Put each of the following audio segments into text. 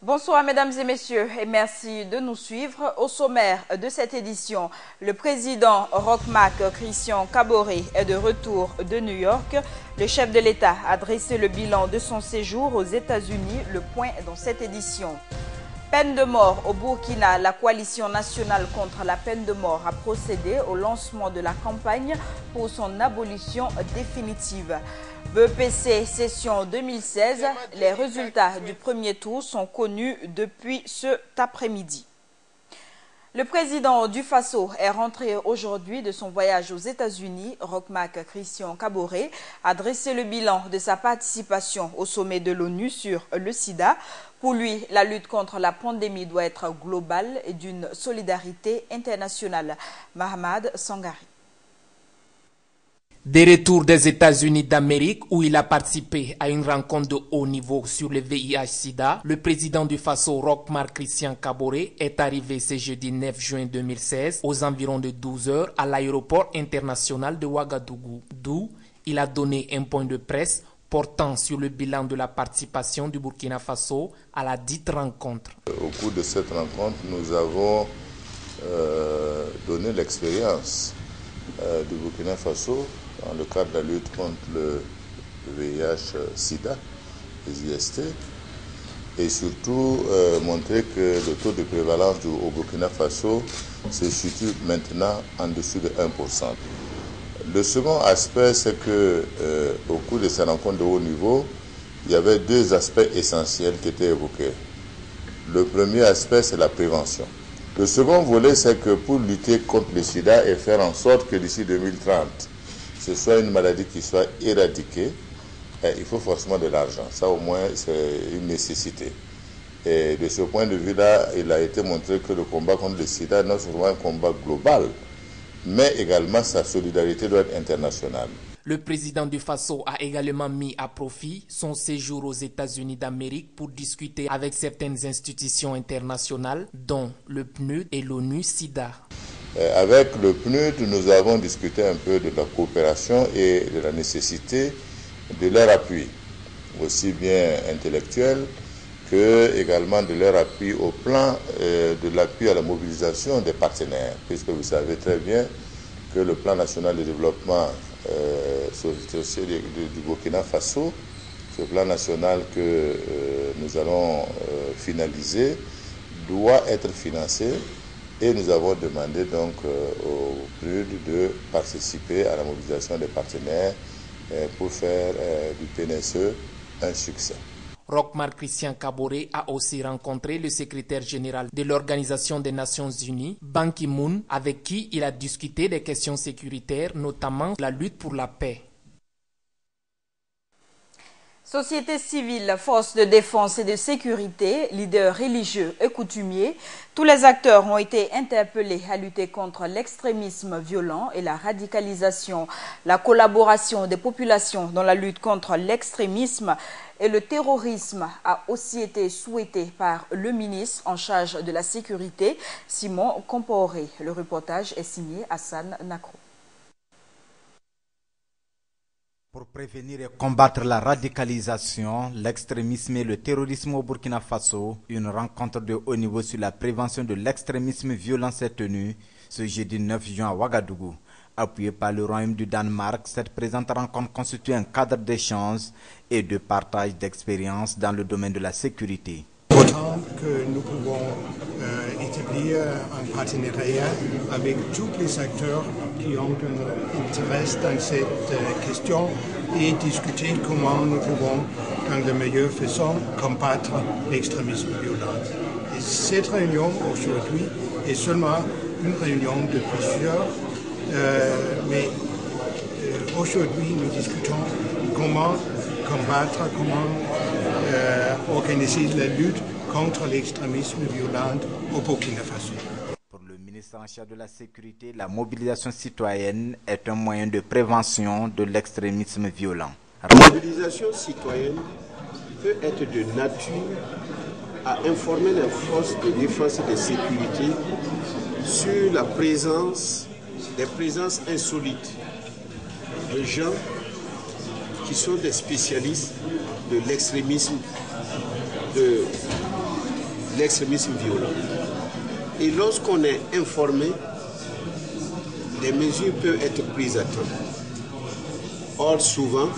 Bonsoir mesdames et messieurs et merci de nous suivre. Au sommaire de cette édition, le président Roch Marc Christian Kaboré est de retour de New York. Le chef de l'État a dressé le bilan de son séjour aux États-Unis. Le point dans cette édition. Peine de mort au Burkina, la coalition nationale contre la peine de mort a procédé au lancement de la campagne pour son abolition définitive. BEPC session 2016, les résultats du premier tour sont connus depuis cet après-midi. Le président du Faso est rentré aujourd'hui de son voyage aux États-Unis. Roch Marc Christian Kaboré a dressé le bilan de sa participation au sommet de l'ONU sur le sida. Pour lui, la lutte contre la pandémie doit être globale et d'une solidarité internationale. Mahamad Sangari. Des retours des États-Unis d'Amérique où il a participé à une rencontre de haut niveau sur le VIH-Sida, le président du Faso, Roch Marc Christian Kaboré, est arrivé ce jeudi 9 juin 2016 aux environs de 12 heures à l'aéroport international de Ouagadougou, d'où il a donné un point de presse portant sur le bilan de la participation du Burkina Faso à la dite rencontre. Au cours de cette rencontre, nous avons donné l'expérience du Burkina Faso dans le cadre de la lutte contre le VIH-Sida, les IST, et surtout montrer que le taux de prévalence au Burkina Faso se situe maintenant en dessous de 1%. Le second aspect, c'est que au cours de ces rencontres de haut niveau, il y avait deux aspects essentiels qui étaient évoqués. Le premier aspect, c'est la prévention. Le second volet, c'est que pour lutter contre le sida et faire en sorte que d'ici 2030, ce soit une maladie qui soit éradiquée, il faut forcément de l'argent. Ça, au moins, c'est une nécessité. Et de ce point de vue-là, il a été montré que le combat contre le sida n'est pas seulement un combat global, mais également sa solidarité doit être internationale. Le président du Faso a également mis à profit son séjour aux États-Unis d'Amérique pour discuter avec certaines institutions internationales, dont le PNUD et l'ONU-SIDA. Avec le PNUD, nous avons discuté un peu de la coopération et de la nécessité de leur appui, aussi bien intellectuel que également de leur appui au plan de l'appui à la mobilisation des partenaires, puisque vous savez très bien que le plan national de développement du Burkina Faso, ce plan national que nous allons finaliser, doit être financé et nous avons demandé donc au PNUD de participer à la mobilisation des partenaires pour faire du PNSE un succès. Roch Marc Christian Kaboré a aussi rencontré le secrétaire général de l'Organisation des Nations Unies, Ban Ki-moon, avec qui il a discuté des questions sécuritaires, notamment la lutte pour la paix. Société civile, forces de défense et de sécurité, leaders religieux et coutumiers, tous les acteurs ont été interpellés à lutter contre l'extrémisme violent et la radicalisation. La collaboration des populations dans la lutte contre l'extrémisme et le terrorisme a aussi été souhaitée par le ministre en charge de la sécurité, Simon Compaoré. Le reportage est signé Hassan Nakro. Pour prévenir et combattre la radicalisation, l'extrémisme et le terrorisme au Burkina Faso, une rencontre de haut niveau sur la prévention de l'extrémisme violent s'est tenue ce jeudi 9 juin à Ouagadougou. Appuyée par le Royaume du Danemark, cette présente rencontre constitue un cadre d'échange et de partage d'expériences dans le domaine de la sécurité. Autant que nous pouvons établir un partenariat avec tous les acteurs qui ont un intérêt dans cette question et discuter comment nous pouvons, dans la meilleure façon, combattre l'extrémisme violent. Et cette réunion aujourd'hui est seulement une réunion de plusieurs, mais aujourd'hui nous discutons comment combattre, comment organiser la lutte contre l'extrémisme violent au Burkina Faso. Pour le ministre en charge de la sécurité, la mobilisation citoyenne est un moyen de prévention de l'extrémisme violent. La mobilisation citoyenne peut être de nature à informer les forces de défense et de sécurité sur la présence, des présences insolites de gens qui sont des spécialistes de l'extrémisme, de l'extrémisme violent. Et lorsqu'on est informé, des mesures peuvent être prises à temps. Or, souvent,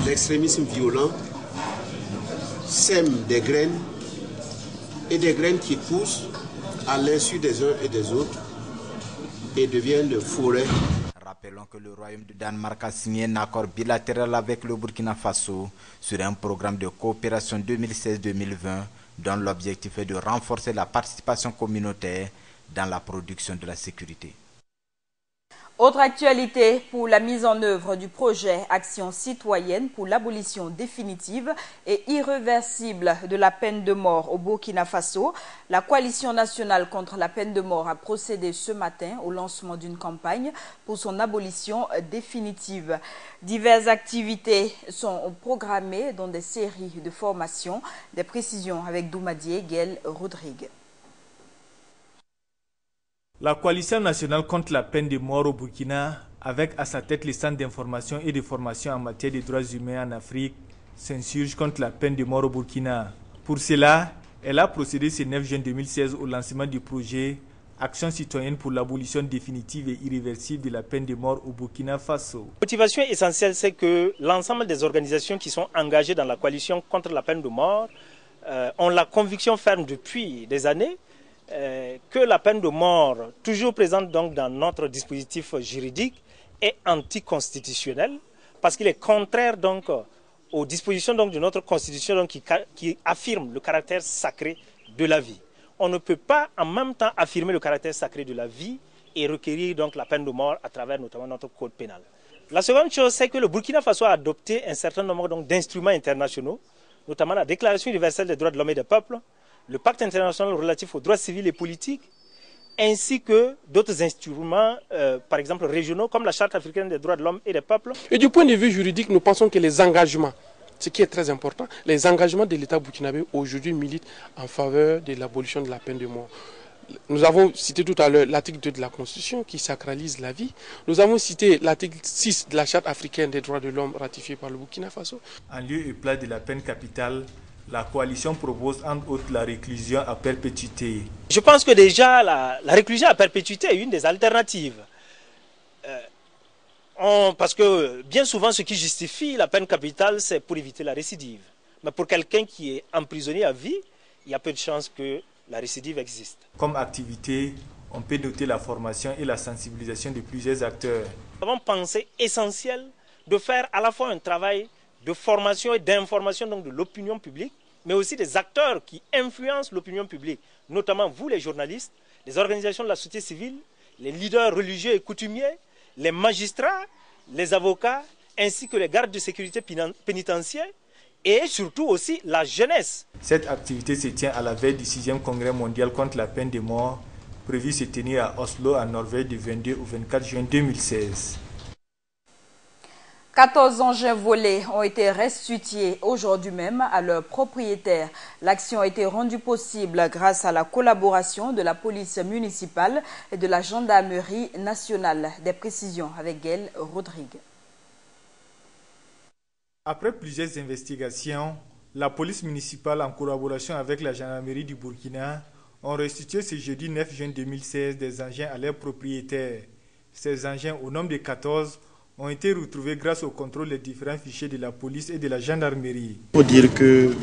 l'extrémisme violent sème des graines et des graines qui poussent à l'insu des uns et des autres et deviennent de forêts. Rappelons que le Royaume du Danemark a signé un accord bilatéral avec le Burkina Faso sur un programme de coopération 2016-2020 dont l'objectif est de renforcer la participation communautaire dans la production de la sécurité. Autre actualité pour la mise en œuvre du projet Action citoyenne pour l'abolition définitive et irréversible de la peine de mort au Burkina Faso, la coalition nationale contre la peine de mort a procédé ce matin au lancement d'une campagne pour son abolition définitive. Diverses activités sont programmées dans des séries de formations. Des précisions avec Doumadié Guel Rodrigue. La coalition nationale contre la peine de mort au Burkina, avec à sa tête les centres d'information et de formation en matière de droits humains en Afrique, s'insurge contre la peine de mort au Burkina. Pour cela, elle a procédé ce 9 juin 2016 au lancement du projet Action citoyenne pour l'abolition définitive et irréversible de la peine de mort au Burkina Faso. La motivation essentielle, c'est que l'ensemble des organisations qui sont engagées dans la coalition contre la peine de mort ont la conviction ferme depuis des années que la peine de mort, toujours présente donc dans notre dispositif juridique, est anticonstitutionnelle parce qu'il est contraire donc aux dispositions donc de notre constitution donc qui affirme le caractère sacré de la vie. On ne peut pas en même temps affirmer le caractère sacré de la vie et requérir donc la peine de mort à travers notamment notre code pénal. La seconde chose, c'est que le Burkina Faso a adopté un certain nombre d'instruments internationaux, notamment la Déclaration universelle des droits de l'homme et des peuples, le pacte international relatif aux droits civils et politiques, ainsi que d'autres instruments, par exemple régionaux, comme la Charte africaine des droits de l'homme et des peuples. Et du point de vue juridique, nous pensons que les engagements, ce qui est très important, les engagements de l'État burkinabé aujourd'hui militent en faveur de l'abolition de la peine de mort. Nous avons cité tout à l'heure l'article 2 de la Constitution qui sacralise la vie. Nous avons cité l'article 6 de la Charte africaine des droits de l'homme ratifiée par le Burkina Faso. En lieu et place de la peine capitale, la coalition propose entre autres la réclusion à perpétuité. Je pense que déjà la réclusion à perpétuité est une des alternatives. Parce que bien souvent ce qui justifie la peine capitale c'est pour éviter la récidive. Mais pour quelqu'un qui est emprisonné à vie, il y a peu de chances que la récidive existe. Comme activité, on peut noter la formation et la sensibilisation de plusieurs acteurs. Nous avons pensé essentiel de faire à la fois un travail de formation et d'information donc de l'opinion publique, mais aussi des acteurs qui influencent l'opinion publique, notamment vous les journalistes, les organisations de la société civile, les leaders religieux et coutumiers, les magistrats, les avocats, ainsi que les gardes de sécurité pénitentiaire et surtout aussi la jeunesse. Cette activité se tient à la veille du 6e congrès mondial contre la peine de mort, prévu se tenir à Oslo, en Norvège, du 22 au 24 juin 2016. 14 engins volés ont été restitués aujourd'hui même à leurs propriétaires. L'action a été rendue possible grâce à la collaboration de la police municipale et de la gendarmerie nationale. Des précisions avec Gaël Rodrigue. Après plusieurs investigations, la police municipale en collaboration avec la gendarmerie du Burkina ont restitué ce jeudi 9 juin 2016 des engins à leurs propriétaires. Ces engins, au nombre de 14, ont été retrouvés grâce au contrôle des différents fichiers de la police et de la gendarmerie. Il faut dire que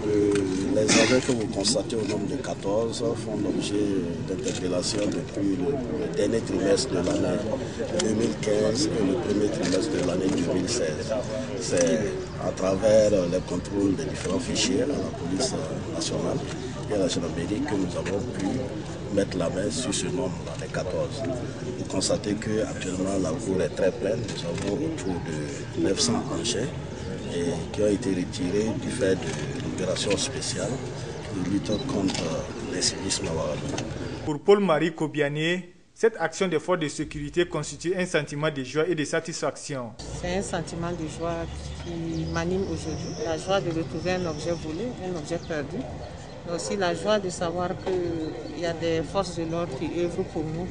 les engins que vous constatez au nombre de 14 font l'objet d'interpellation depuis le dernier trimestre de l'année 2015 et le premier trimestre de l'année 2016. C'est à travers les contrôles des différents fichiers à la police nationale et à la gendarmerie que nous avons pu mettre la main sur ce nombre-là, les 14. Vous constatez qu'actuellement la cour est très pleine. Nous avons autour de 900 engins qui ont été retirés du fait de l'opération spéciale de lutte contre l'extrémisme à Ouagadougou. Pour Paul-Marie Kobiané, cette action des forces de sécurité constitue un sentiment de joie et de satisfaction. C'est un sentiment de joie qui m'anime aujourd'hui. La joie de retrouver un objet volé, un objet perdu. Mais aussi la joie de savoir qu'il y a des forces de l'ordre qui œuvrent pour nous.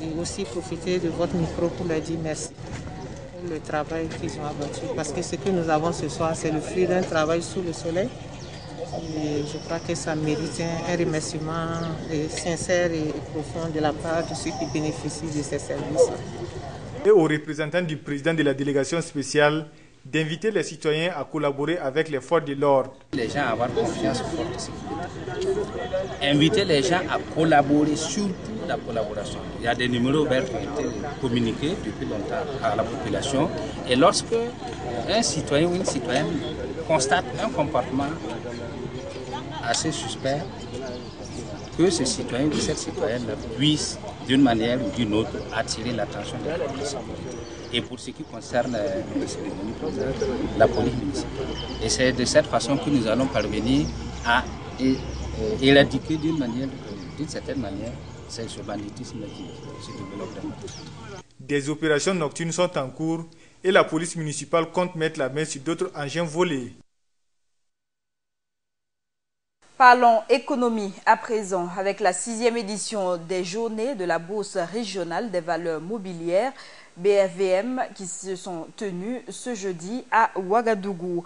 Et aussi profiter de votre micro pour leur dire merci pour le travail qu'ils ont abattu. Parce que ce que nous avons ce soir, c'est le fruit d'un travail sous le soleil. Et je crois que ça mérite un remerciement sincère et profond de la part de ceux qui bénéficient de ces services. Et aux représentants du président de la délégation spéciale d'inviter les citoyens à collaborer avec les forces de l'ordre. Les gens à avoir confiance aux forces de sécurité. Inviter les gens à collaborer, surtout la collaboration. Il y a des numéros verts qui ont été communiqués depuis longtemps à la population. Et lorsque un citoyen ou une citoyenne constate un comportement assez suspect, que ce citoyen ou cette citoyenne puisse, d'une manière ou d'une autre, attirer l'attention de la police. Et pour ce qui concerne la police municipale. Et c'est de cette façon que nous allons parvenir à éradiquer d'une certaine manière, ce banditisme qui se développe dans notre pays. Des opérations nocturnes sont en cours et la police municipale compte mettre la main sur d'autres engins volés. Parlons économie à présent avec la 6e édition des journées de la Bourse régionale des valeurs mobilières BRVM qui se sont tenues ce jeudi à Ouagadougou.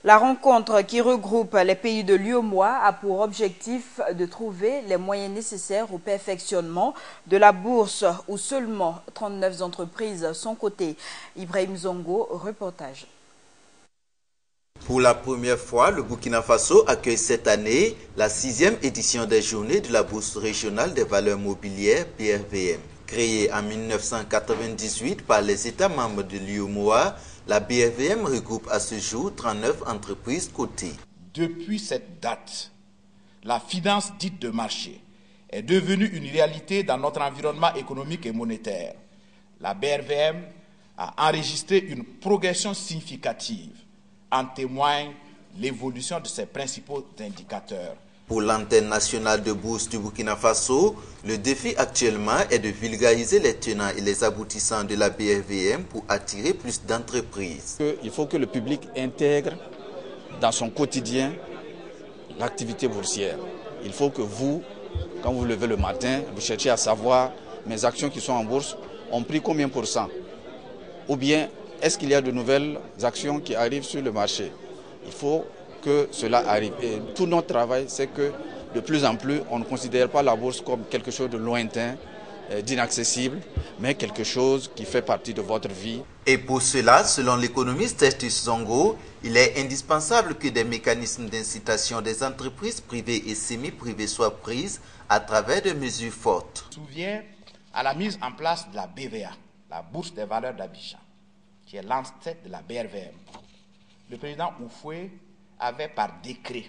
La rencontre qui regroupe les pays de l'UEMOA a pour objectif de trouver les moyens nécessaires au perfectionnement de la bourse où seulement 39 entreprises sont cotées. Ibrahim Zongo, reportage. Pour la première fois, le Burkina Faso accueille cette année la 6e édition des journées de la Bourse régionale des valeurs mobilières BRVM. Créée en 1998 par les États membres de l'UEMOA, la BRVM regroupe à ce jour 39 entreprises cotées. Depuis cette date, la finance dite de marché est devenue une réalité dans notre environnement économique et monétaire. La BRVM a enregistré une progression significative. En témoigne l'évolution de ses principaux indicateurs. Pour l'antenne nationale de bourse du Burkina Faso, le défi actuellement est de vulgariser les tenants et les aboutissants de la BRVM pour attirer plus d'entreprises. Il faut que le public intègre dans son quotidien l'activité boursière. Il faut que vous, quand vous levez le matin, vous cherchiez à savoir mes actions qui sont en bourse ont pris combien %? Ou bien, est-ce qu'il y a de nouvelles actions qui arrivent sur le marché? Il faut que cela arrive. Et tout notre travail, c'est que de plus en plus, on ne considère pas la bourse comme quelque chose de lointain, d'inaccessible, mais quelque chose qui fait partie de votre vie. Et pour cela, selon l'économiste Tertus Zongo, il est indispensable que des mécanismes d'incitation des entreprises privées et semi-privées soient prises à travers des mesures fortes. Je me souviens à la mise en place de la BVA, la Bourse des valeurs d'Abidjan, qui est l'ancêtre de la BRVM. Le président Oufoué avait par décret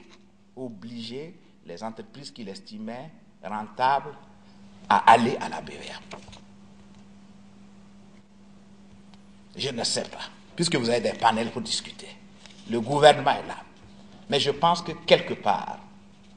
obligé les entreprises qu'il estimait rentables à aller à la BVA. Je ne sais pas, puisque vous avez des panels pour discuter. Le gouvernement est là. Mais je pense que quelque part,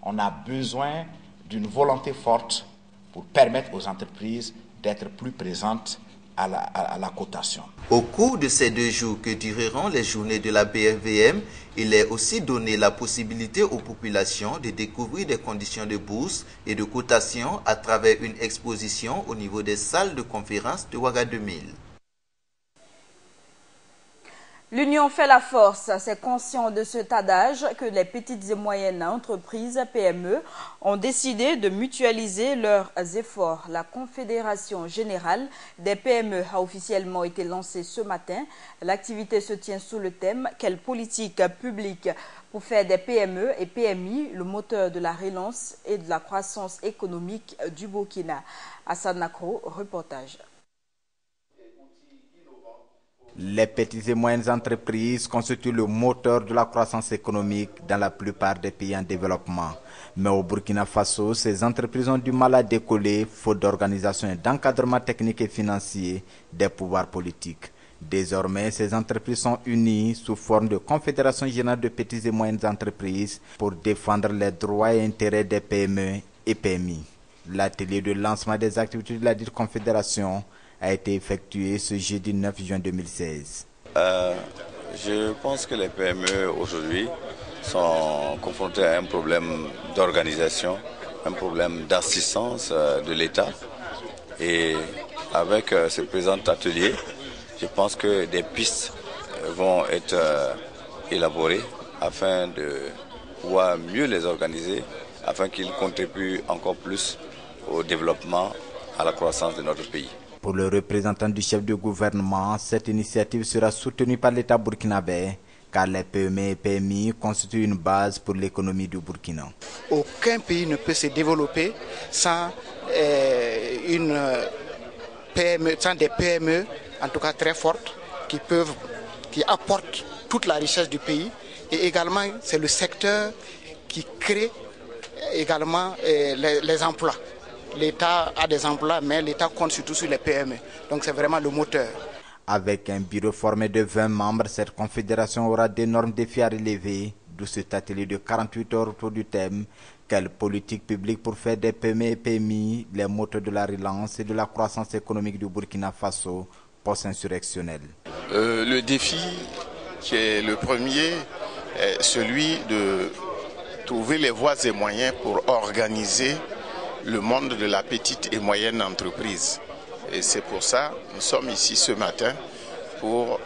on a besoin d'une volonté forte pour permettre aux entreprises d'être plus présentes à la cotation. Au cours de ces 2 jours que dureront les journées de la BRVM, il est aussi donné la possibilité aux populations de découvrir des conditions de bourse et de cotation à travers une exposition au niveau des salles de conférence de Ouaga 2000. L'union fait la force. C'est conscient de cet adage que les petites et moyennes entreprises PME ont décidé de mutualiser leurs efforts. La Confédération générale des PME a officiellement été lancée ce matin. L'activité se tient sous le thème « Quelle politique publique pour faire des PME et PMI le moteur de la relance et de la croissance économique du Burkina ?» Hassan Nakro, reportage. Les petites et moyennes entreprises constituent le moteur de la croissance économique dans la plupart des pays en développement. Mais au Burkina Faso, ces entreprises ont du mal à décoller, faute d'organisation et d'encadrement technique et financier des pouvoirs politiques. Désormais, ces entreprises sont unies sous forme de Confédération générale de petites et moyennes entreprises pour défendre les droits et intérêts des PME et PMI. L'atelier de lancement des activités de la dite Confédération a été effectué ce jeudi 9 juin 2016. Je pense que les PME aujourd'hui sont confrontés à un problème d'organisation, un problème d'assistance de l'État. Et avec ce présent atelier, je pense que des pistes vont être élaborées afin de pouvoir mieux les organiser afin qu'ils contribuent encore plus au développement, à la croissance de notre pays. Pour le représentant du chef de gouvernement, cette initiative sera soutenue par l'État burkinabé, car les PME et PMI constituent une base pour l'économie du Burkina. Aucun pays ne peut se développer sans des PME, en tout cas très fortes, qui apportent toute la richesse du pays. Et également, c'est le secteur qui crée également les emplois. L'État a des emplois, mais l'État compte surtout sur les PME. Donc c'est vraiment le moteur. Avec un bureau formé de 20 membres, cette confédération aura d'énormes défis à relever, d'où cet atelier de 48 heures autour du thème « Quelle politique publique pour faire des PME et PMI les moteurs de la relance et de la croissance économique du Burkina Faso post-insurrectionnel ». Le défi qui est le premier est celui de trouver les voies et moyens pour organiser le monde de la petite et moyenne entreprise. Et c'est pour ça que nous sommes ici ce matin pour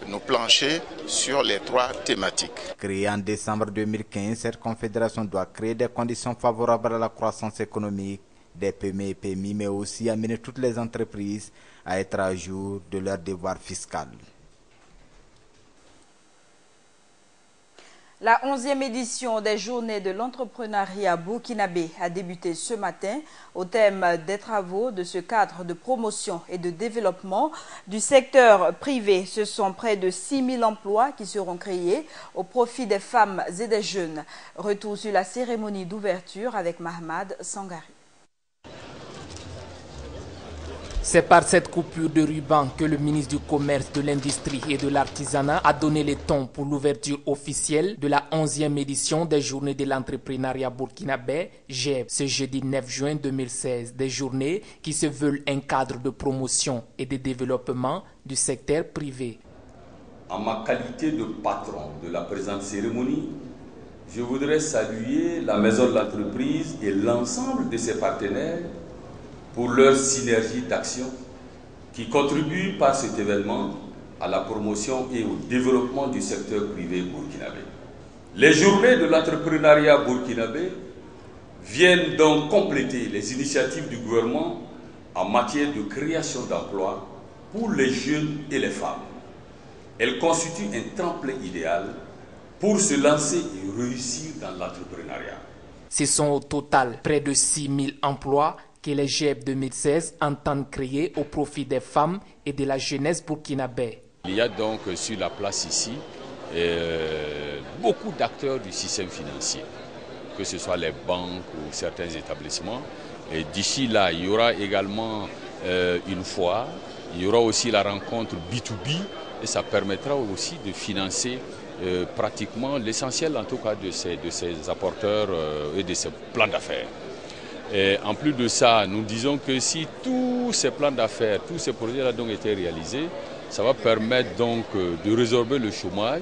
nous plancher sur les 3 thématiques. Créée en décembre 2015, cette confédération doit créer des conditions favorables à la croissance économique des PME et PMI, mais aussi amener toutes les entreprises à être à jour de leurs devoirs fiscaux. La 11e édition des Journées de l'entrepreneuriat burkinabé a débuté ce matin au thème des travaux de ce cadre de promotion et de développement du secteur privé. Ce sont près de 6 000 emplois qui seront créés au profit des femmes et des jeunes. Retour sur la cérémonie d'ouverture avec Mahmad Sangari. C'est par cette coupure de ruban que le ministre du Commerce, de l'Industrie et de l'Artisanat a donné le ton pour l'ouverture officielle de la 11e édition des Journées de l'entrepreneuriat burkinabé, GEB, ce jeudi 9 juin 2016. Des journées qui se veulent un cadre de promotion et de développement du secteur privé. En ma qualité de patron de la présente cérémonie, je voudrais saluer la Maison de l'entreprise et l'ensemble de ses partenaires pour leur synergie d'action qui contribue par cet événement à la promotion et au développement du secteur privé burkinabé. Les journées de l'entrepreneuriat burkinabé viennent donc compléter les initiatives du gouvernement en matière de création d'emplois pour les jeunes et les femmes. Elles constituent un tremplin idéal pour se lancer et réussir dans l'entrepreneuriat. Ce sont au total près de 6 000 emplois que les GEB 2016 entendent créer au profit des femmes et de la jeunesse burkinabé. Il y a donc sur la place ici beaucoup d'acteurs du système financier, que ce soit les banques ou certains établissements. Et d'ici là, il y aura également une foire, il y aura aussi la rencontre B2B et ça permettra aussi de financer pratiquement l'essentiel en tout cas de ces apporteurs et de ces plans d'affaires. Et en plus de ça, nous disons que si tous ces plans d'affaires, tous ces projets-là ont été réalisés, ça va permettre donc de résorber le chômage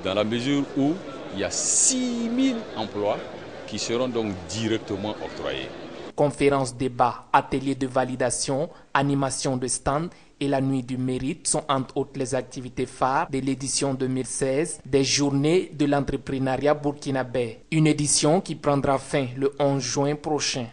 dans la mesure où il y a 6 000 emplois qui seront donc directement octroyés. Conférences, débats, ateliers de validation, animation de stands et la nuit du mérite sont entre autres les activités phares de l'édition 2016 des Journées de l'entrepreneuriat burkinabé. Une édition qui prendra fin le 11 juin prochain.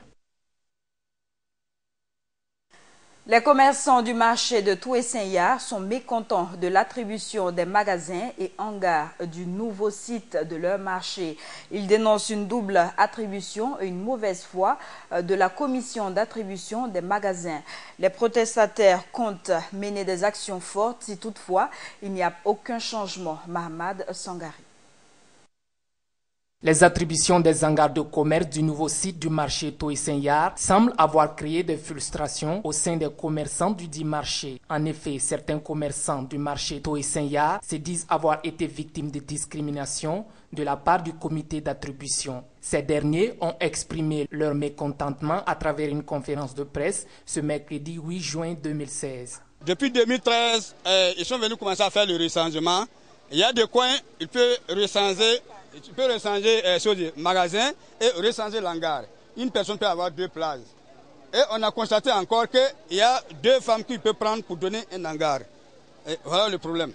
Les commerçants du marché de Toué-Saint-Yard sont mécontents de l'attribution des magasins et hangars du nouveau site de leur marché. Ils dénoncent une double attribution et une mauvaise foi de la commission d'attribution des magasins. Les protestataires comptent mener des actions fortes si toutefois il n'y a aucun changement. Mahmad Sangari. Les attributions des hangars de commerce du nouveau site du marché Toué-Saint-Yard semblent avoir créé des frustrations au sein des commerçants du dit marché. En effet, certains commerçants du marché Toué-Saint-Yard se disent avoir été victimes de discrimination de la part du comité d'attribution. Ces derniers ont exprimé leur mécontentement à travers une conférence de presse ce mercredi 8 juin 2016. Depuis 2013, ils sont venus commencer à faire le recensement. Il y a des coins, il peut recenser. Tu peux recenser magasin et recenser l'hangar. Une personne peut avoir 2 places. Et on a constaté encore qu'il y a 2 femmes qui peuvent prendre pour donner un hangar. Et voilà le problème.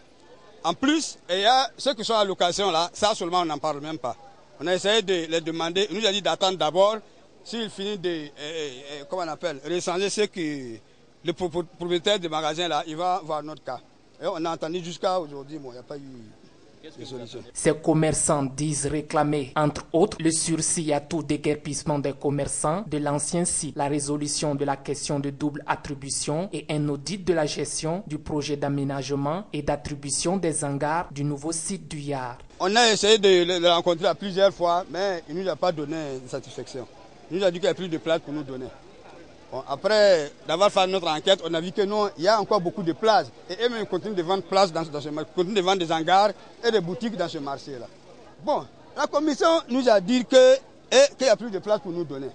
En plus, il y a ceux qui sont à location là, ça seulement on n'en parle même pas. On a essayé de les demander, il nous a dit d'attendre d'abord, s'il finit de, recenser ce que le propriétaire du magasin là, il va voir notre cas. Et on a entendu jusqu'à aujourd'hui, bon, il n'y a pas eu de solution. Ces commerçants disent réclamer, entre autres, le sursis à tout déguerpissement des commerçants de l'ancien site, la résolution de la question de double attribution et un audit de la gestion du projet d'aménagement et d'attribution des hangars du nouveau site du Yard. On a essayé de le rencontrer à plusieurs fois, mais il ne nous a pas donné de satisfaction. Il nous a dit qu'il n'y a plus de place pour nous donner. Bon, après d'avoir fait notre enquête, on a vu que non, il y a encore beaucoup de places. Et eux-mêmes continuent de vendre places dans ce marché, continuent de vendre des hangars et des boutiques dans ce marché-là. Bon, la commission nous a dit qu'il n'y a plus de place pour nous donner.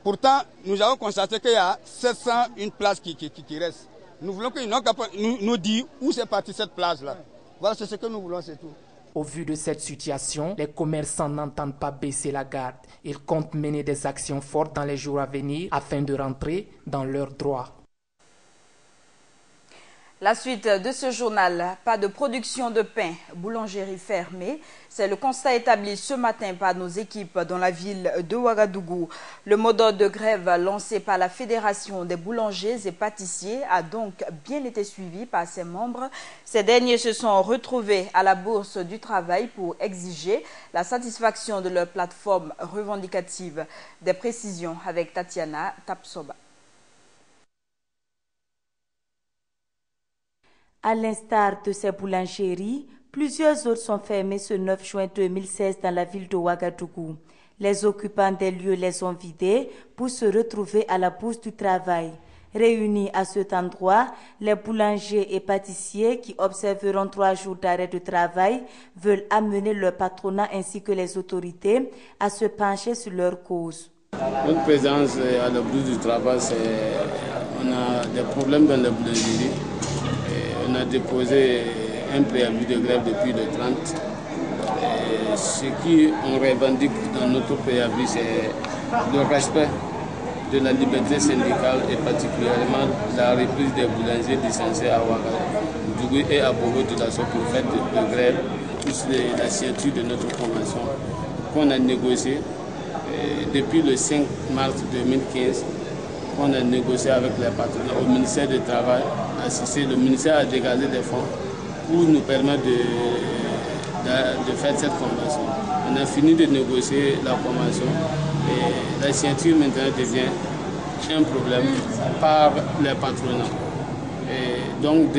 Pourtant, nous avons constaté qu'il y a 701 places qui restent. Nous voulons qu'ils nous disent où c'est parti cette place-là. Voilà, c'est ce que nous voulons, c'est tout. Au vu de cette situation, les commerçants n'entendent pas baisser la garde. Ils comptent mener des actions fortes dans les jours à venir afin de rentrer dans leurs droits. La suite de ce journal, pas de production de pain, boulangerie fermée. C'est le constat établi ce matin par nos équipes dans la ville de Ouagadougou. Le mot d'ordre de grève lancé par la Fédération des boulangers et pâtissiers a donc bien été suivi par ses membres. Ces derniers se sont retrouvés à la Bourse du Travail pour exiger la satisfaction de leur plateforme revendicative. Des précisions avec Tatiana Tapsoba. À l'instar de ces boulangeries, plusieurs autres sont fermées ce 9 juin 2016 dans la ville de Ouagadougou. Les occupants des lieux les ont vidés pour se retrouver à la Bourse du Travail. Réunis à cet endroit, les boulangers et pâtissiers qui observeront 3 jours d'arrêt de travail veulent amener leur patronat ainsi que les autorités à se pencher sur leur cause. Notre présence à la Bourse du Travail, on a des problèmes dans la boulangerie. On a déposé un préavis de grève depuis le 30. Et ce qu'on revendique dans notre préavis, c'est le respect de la liberté syndicale et particulièrement la reprise des boulangers licenciés à Ouagadougou et à Bogo de la sorte pour faire de grève, plus la signature de notre convention qu'on a négociée depuis le 5 mars 2015. On a négocié avec les partenaires au ministère du Travail, assisté, le ministère a dégagé des fonds pour nous permettre de faire cette convention. On a fini de négocier la convention et la signature maintenant devient un problème par les patronats. Et donc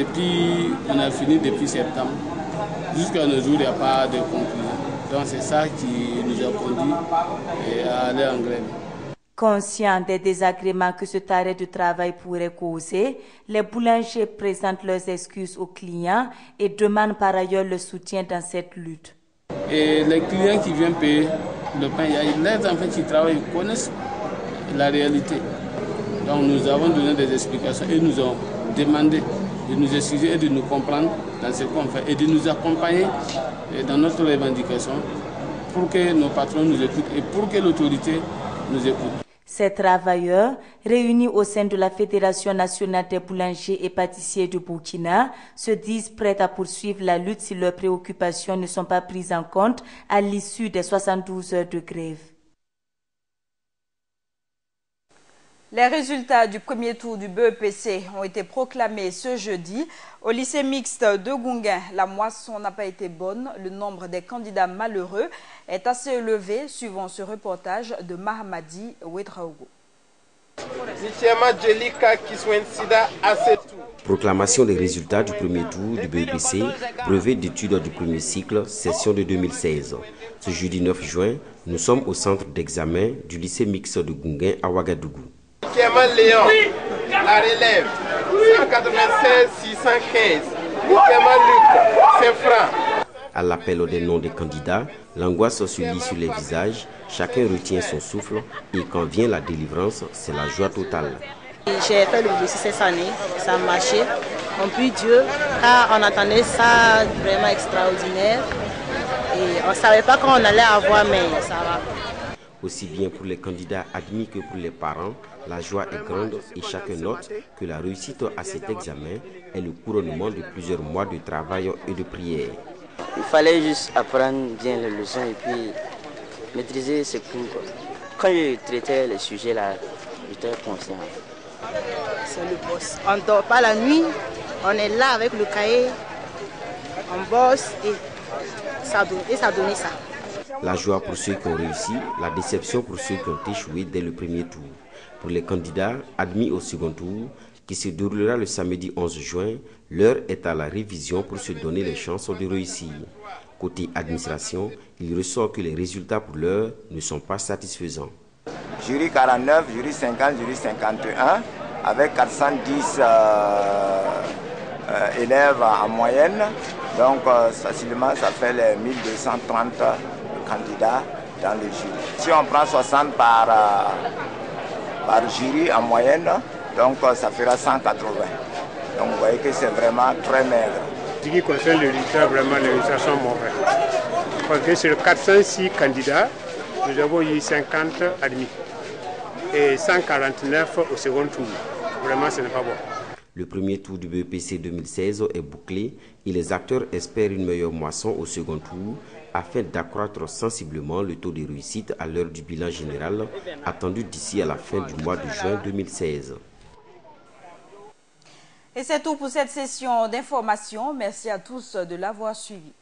on a fini depuis septembre, jusqu'à nos jours il n'y a pas de conclusion. Donc c'est ça qui nous a conduit à aller en grève. Conscients des désagréments que cet arrêt de travail pourrait causer, les boulangers présentent leurs excuses aux clients et demandent par ailleurs le soutien dans cette lutte. Et les clients qui viennent payer le pain, les enfants qui travaillent connaissent la réalité. Donc nous avons donné des explications et nous avons demandé de nous excuser et de nous comprendre dans ce qu'on fait et de nous accompagner dans notre revendication pour que nos patrons nous écoutent et pour que l'autorité nous écoute. Ces travailleurs, réunis au sein de la Fédération nationale des boulangers et pâtissiers du Burkina, se disent prêts à poursuivre la lutte si leurs préoccupations ne sont pas prises en compte à l'issue des 72 heures de grève. Les résultats du premier tour du BEPC ont été proclamés ce jeudi. Au lycée mixte de Gounguin, la moisson n'a pas été bonne. Le nombre des candidats malheureux est assez élevé, suivant ce reportage de Mahamadi Ouedraogo. Proclamation des résultats du premier tour du BEPC, brevet d'études du premier cycle, session de 2016. Ce jeudi 9 juin, nous sommes au centre d'examen du lycée mixte de Gounguin à Ouagadougou. Léon, la relève, 196 615. Luc, Saint-Franc. À l'appel des noms des candidats, l'angoisse se lit sur les visages, chacun retient son souffle et quand vient la délivrance, c'est la joie totale. J'ai fait le dossier cette année, ça a marché, on prie Dieu, car on attendait ça vraiment extraordinaire et on ne savait pas quand on allait avoir, mais ça va. Aussi bien pour les candidats admis que pour les parents, la joie est grande et chacun note que la réussite à cet examen est le couronnement de plusieurs mois de travail et de prière. Il fallait juste apprendre bien les leçons et puis maîtriser ses cours. Quand je traitais les sujets là, j'étais conscient. C'est le boss. On ne dort pas la nuit, on est là avec le cahier, on bosse et ça donne ça. La joie pour ceux qui ont réussi, la déception pour ceux qui ont échoué dès le premier tour. Pour les candidats admis au second tour, qui se déroulera le samedi 11 juin, l'heure est à la révision pour se donner les chances de réussir. Côté administration, il ressort que les résultats pour l'heure ne sont pas satisfaisants. Jury 49, jury 50, jury 51, avec 410 élèves en moyenne. Donc facilement, ça fait les 1230 candidats dans le jury. Si on prend 60 par jury en moyenne, donc ça fera 180. Donc vous voyez que c'est vraiment très maigre. Ce qui concerne les résultats, vraiment les résultats sont mauvais. Parce que sur 406 candidats, nous avons eu 50 admis et 149 au second tour. Vraiment, ce n'est pas bon. Le premier tour du BEPC 2016 est bouclé et les acteurs espèrent une meilleure moisson au second tour afin d'accroître sensiblement le taux de réussite à l'heure du bilan général attendu d'ici à la fin du mois de juin 2016. Et c'est tout pour cette session d'information. Merci à tous de l'avoir suivi.